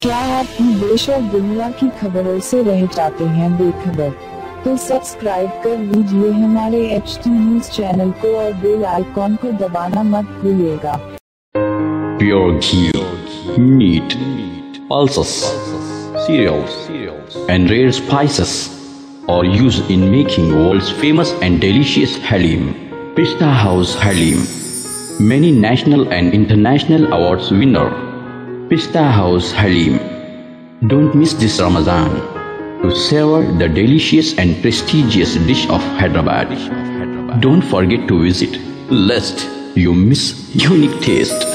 क्या आप भी देश और दुनिया की खबरों से रह जाते हैं बेखबर? तो सब्सक्राइब कर लीजिए हमारे HT न्यूज चैनल को और बेल आइकॉन को दबाना मत भूलिएगा। Pure ghee, meat, pulses, cereals, and rare spices are used in making world's famous and delicious halim. Pista House Halim, many national and international awards winner. Pista House Halim. Don't miss this Ramadan to savor the delicious and prestigious dish of Hyderabad. Don't forget to visit, lest you miss unique taste.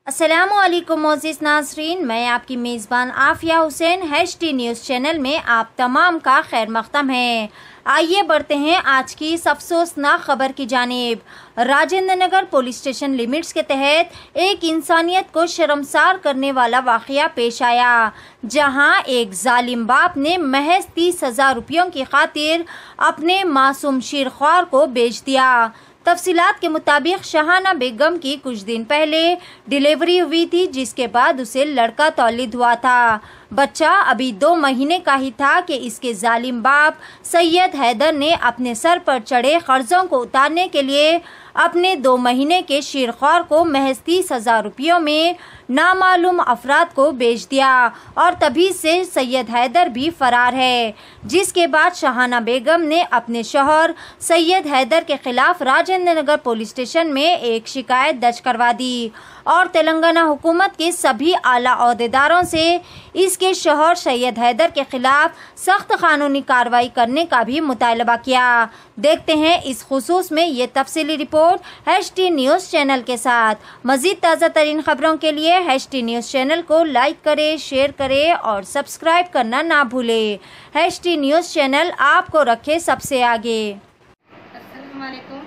अस्सलामुअलैकुम मोअज़्ज़िज़ नाज़रीन, मैं आपकी मेज़बान Afiya Hussain HT news channel में आप तमाम का खैर मक़दम है। आइए बढ़ते हैं आज की इस अफसोसनाक खबर की जानिब। Rajendra Nagar police station limits के तहत एक इंसानियत को शर्मसार करने वाला वाक़या पेश आया, जहां एक जालिम बाप ने महज 30,000 रुपयों की खातिर अपने मासूम शीरख्वार को बेच दिया। तफसीलात के मुताबिक शाहाना बेगम की कुछ दिन पहले डिलीवरी हुई थी, जिसके बाद उसे लड़का तौलीद हुआ था। बच्चा अभी 2 महीने का ही था कि इसके जालिम बाप सैयद हैदर ने अपने सर पर चढ़े कर्जों को उतारने के लिए अपने 2 महीने के शीरख्वार को महज 30,000 रुपयों में नामालूम अफराद को बेच दिया और तभी से सैयद हैदर भी फरार है, जिसके बाद शाहाना बेगम ने अपने शौहर सैयद हैदर के खिलाफ राजेंद्र नगर पुलिस स्टेशन में एक शिकायत दर्ज करवा दी और तेलंगाना हुकूमत के सभी आला ओहदेदारों से इसके शौहर सैयद हैदर के खिलाफ सख्त कानूनी कार्रवाई करने का भी मुतालबा किया। देखते हैं इस खुसूस में ये तफसीली रिपोर्ट HT न्यूज़ चैनल के साथ। मज़ीद ताज़ा तरीन खबरों के लिए HT न्यूज़ चैनल को लाइक करें, शेयर करें और सब्सक्राइब करना ना भूलें। HT न्यूज़ चैनल आपको रखे सबसे आगे। अस्सलाम वालेकुम।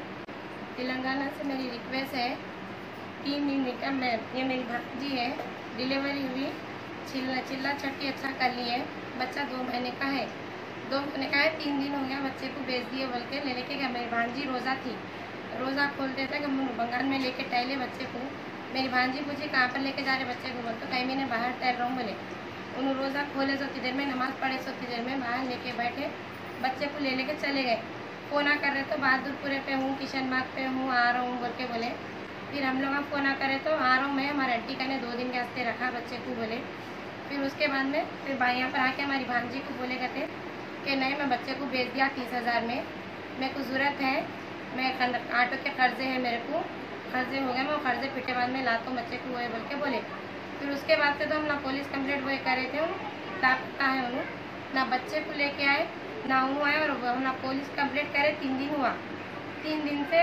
तेलंगाना से मेरी रिक्वेस्ट है कि ये मेरी भांजी है, डिलीवरी हुई, चिल्ला चट्टी अच्छा कर ली है। बच्चा 2 महीने का है, 3 दिन हो गया बच्चे को बेच दिए बोल के लेके गया। मेरी भांजी रोज़ा थी, रोज़ा खोलते थे कि बंगाल में लेके टहले बच्चे को। मेरी भांजी पूछी कहाँ पर लेके जा रहे बच्चे को, बोल तो कहीं मैंने बाहर टहल रहा हूँ बोले। उन्होंने रोज़ा खोले सो देर में नमाज़ पढ़े सो देर में बाहर लेके बैठे, बच्चे को लेके चले गए। फ़ोना कर रहे तो बहादुरपुरे पे हूँ, किशन मार्ग पे हूँ, आ रहा हूँ बोल के बोले। फिर हम लोग फ़ोना करे तो आ रहा हूँ मैं, हमारे आंटी का ने 2 दिन के वास्ते रखा बच्चे को बोले। फिर उसके बाद में फिर यहाँ पर आके हमारी भांजी को बोले कहते कि नहीं मैं बच्चे को बेच दिया 30,000 में, मेरे को ज़रूरत है, मैं ऑटो के कर्जे हैं, मेरे को कर्जे हो गए, मैं वो कर्जे पिटे बाद में लाता हूँ बच्चे को वो बोल के बोले। फिर उसके बाद से तो हम ना पुलिस कंप्लेंट वो करे थे, ताकता है उन्होंने ना बच्चे को लेके आए ना वो आए, और हम ना पुलिस कंप्लेंट करे 3 दिन हुआ। 3 दिन से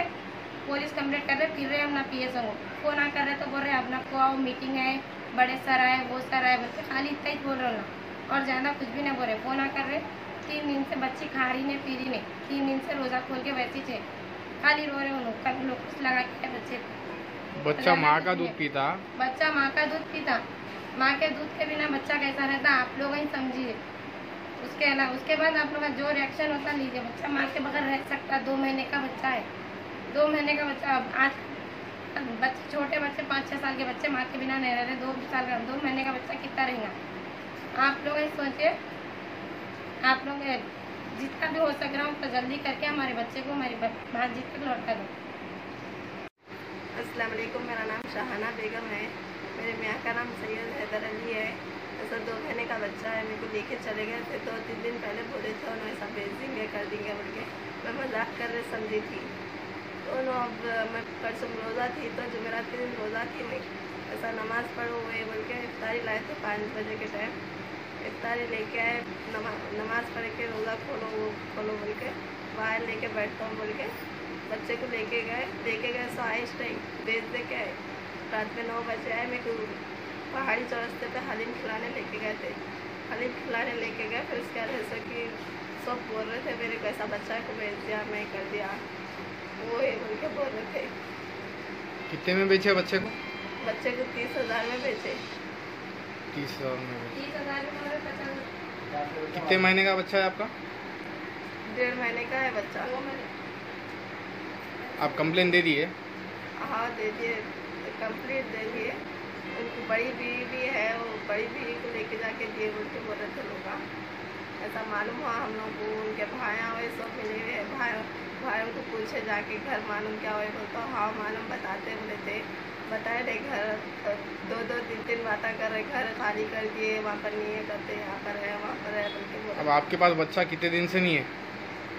पुलिस कंप्लेंट कर रहे, फिर रहे हम ना PS को फ़ोन कर रहे तो बोल रहे अपना को आओ, मीटिंग है, बड़े सर आए, वो सर आए बोलते, खाली इतना ही बोल रहे ना, और ज़्यादा कुछ भी नहीं बोल रहे। फ़ोन कर रहे 3 दिन से बच्ची खा रही नहीं, पी रही नहीं, 3 दिन से रोज़ा खोल के वैसी थे, खाली रो रहे उन्होंने, कभी लोग कुछ लगा के बच्चे। बच्चा माँ का दूध पीता, बच्चा माँ का दूध पीता, माँ के दूध के बिना बच्चा कैसा रहता आप लोग ही समझिए। उसके बाद आप लोग का जो रिएक्शन होता लीजिए। बच्चा माँ के बगैर रह सकता, 2 महीने का बच्चा है, 2 महीने का बच्चा। आज बच्चे छोटे बच्चे 5-6 साल के बच्चे माँ के बिना नहीं रह रहे, 2 महीने का बच्चा कितना रहेगा। आप लोग ही सोचिए, आप लोग जितना भी हो सक रहा हूँ तो जल्दी करके हमारे बच्चे को हमारी भांजी तक लौटा दो। अस्सलाम वालेकुम, मेरा नाम शाहाना बेगम है, मेरे मियाँ का नाम सैयद हैदर अली है। ऐसा 2 महीने का बच्चा है, मेरे को लेके चले गए थे। 2-3 दिन पहले बोले थे उन्होंने ऐसा भेज देंगे कर देंगे बोल के, मैं मजाक कर रहे समझी थी। तो अब मैं परसों रोज़ा थी तो जुमेरात के दिन रोज़ा थी, मैं ऐसा नमाज़ पढ़ो हुए बोल के इफ्तारी लाए थे 5 बजे के टाइम। इफ्तारी लेके आए, नमाज़ पढ़ के रोज़ा खोलो वो खोलो बोल के बाहर लेके बैठता हूँ बोल के बच्चे को लेके गए सो आए इस टाइम बेच दे के आए। रात में 9 बजे आए, मेरे को पहाड़ी चौरस्ते पे हलीम खिलाने लेके गए थे, हलीम खिलाने लेके गए। फिर उसके बाद ऐसा कि सब बोल रहे थे मेरे को ऐसा बच्चा को बेच दिया, मैं कर दिया, वो ये बोल के बोल रहे थे। कितने में बेचे बच्चे को? बच्चे को 30,000 में बेचे। 30,000 में बेचे। 30,000 में। कितने महीने का बच्चा है आपका? 1.5 महीने का है बच्चा। आप कंप्लेन दे दिए? हाँ दे दिए, कंप्लीट दे दिए। बड़ी बीवी को लेके जाके दिए बोल के बोल रहे थे लोग। ऐसा मालूम हुआ हम लोग को, उनके भाइयाँ हुए सब मिले हुए भाइयों को पूछे जाके घर मालूम क्या हुए, बोलते हाँ मालूम बताते बोले थे। बताए थे घर 2-2 3-3 बातें कर रहे, घर खाली कर दिए, वहाँ पर नहीं है करते, यहाँ पर है वहाँ पर है बोल के बोल। अब आपके पास बच्चा कितने दिन से नहीं है?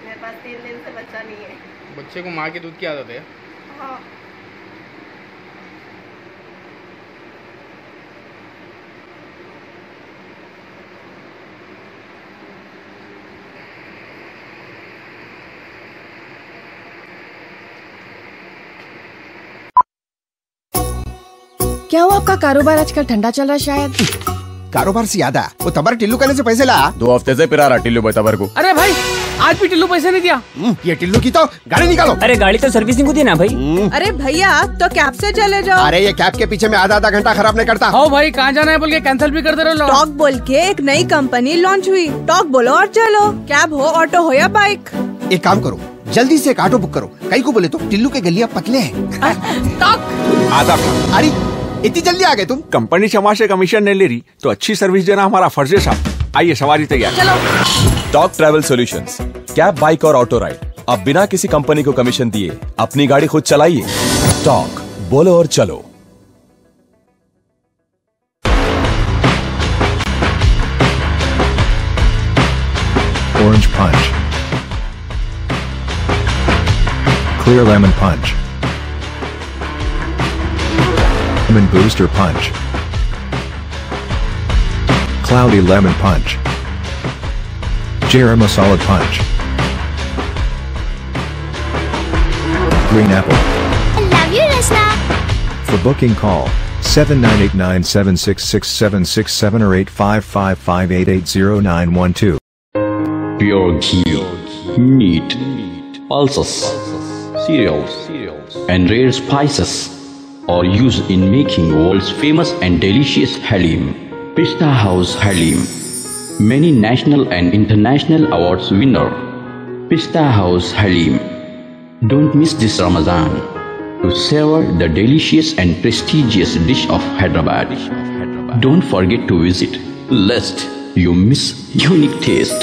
मेरे पास 3 दिन से बच्चा नहीं है। बच्चे को माँ के दूध की आदत है? हाँ। क्या हुआ आपका कारोबार आजकल ठंडा चल रहा है शायद? कारोबार से याद आया, वो तबर टिल्लू कहने से पैसे ला। 2 हफ्ते से पिरा रहा टिल्लू भाई तबर को। अरे भाई आज भी टिल्लू पैसे नहीं दिया। ये टिल्लू की तो गाड़ी निकालो। अरे गाड़ी तो सर्विसिंग को दी ना भाई। अरे भैया तो कैब से चले जाओ। अरे ये कैब के पीछे में आधा घंटा खराब नहीं करता। हाँ भाई कहाँ जाना है बोल के कैंसिल भी कर दे रहे हो। टॉक बोल के एक नई कंपनी लॉन्च हुई। टॉक बोलो और चलो, कैब हो ऑटो हो या बाइक। एक काम करो, जल्दी से एक ऑटो बुक करो। कई को बोले तो टिल्लू के गलिया पतले हैं। आधा। अरे इतनी जल्दी आ गए तुम? कंपनी क्षमा से कमीशन नहीं ले रही तो अच्छी सर्विस देना हमारा फर्ज है साहब। आइए सवारी तैयार। चलो। Talk travel solutions, cab, bike और ऑटो राइड। अब बिना किसी कंपनी को कमीशन दिए अपनी गाड़ी खुद चलाइए। टॉक, बोलो और चलो। Orange Punch, Clear Lemon Punch, Lemon Booster Punch, Cloudy Lemon Punch, Jera Masala Punch, Green Apple. I love you, Rasna. For booking call 7989766767 or 8555880912. Pure ghee, meat, pulses, cereals, and rare spices are used in making world's famous and delicious halim. Pista House Halim, many national and international awards winner. Pista House Halim. Don't miss this Ramadan to savor the delicious and prestigious dish of Hyderabad. Don't forget to visit, lest you miss unique taste.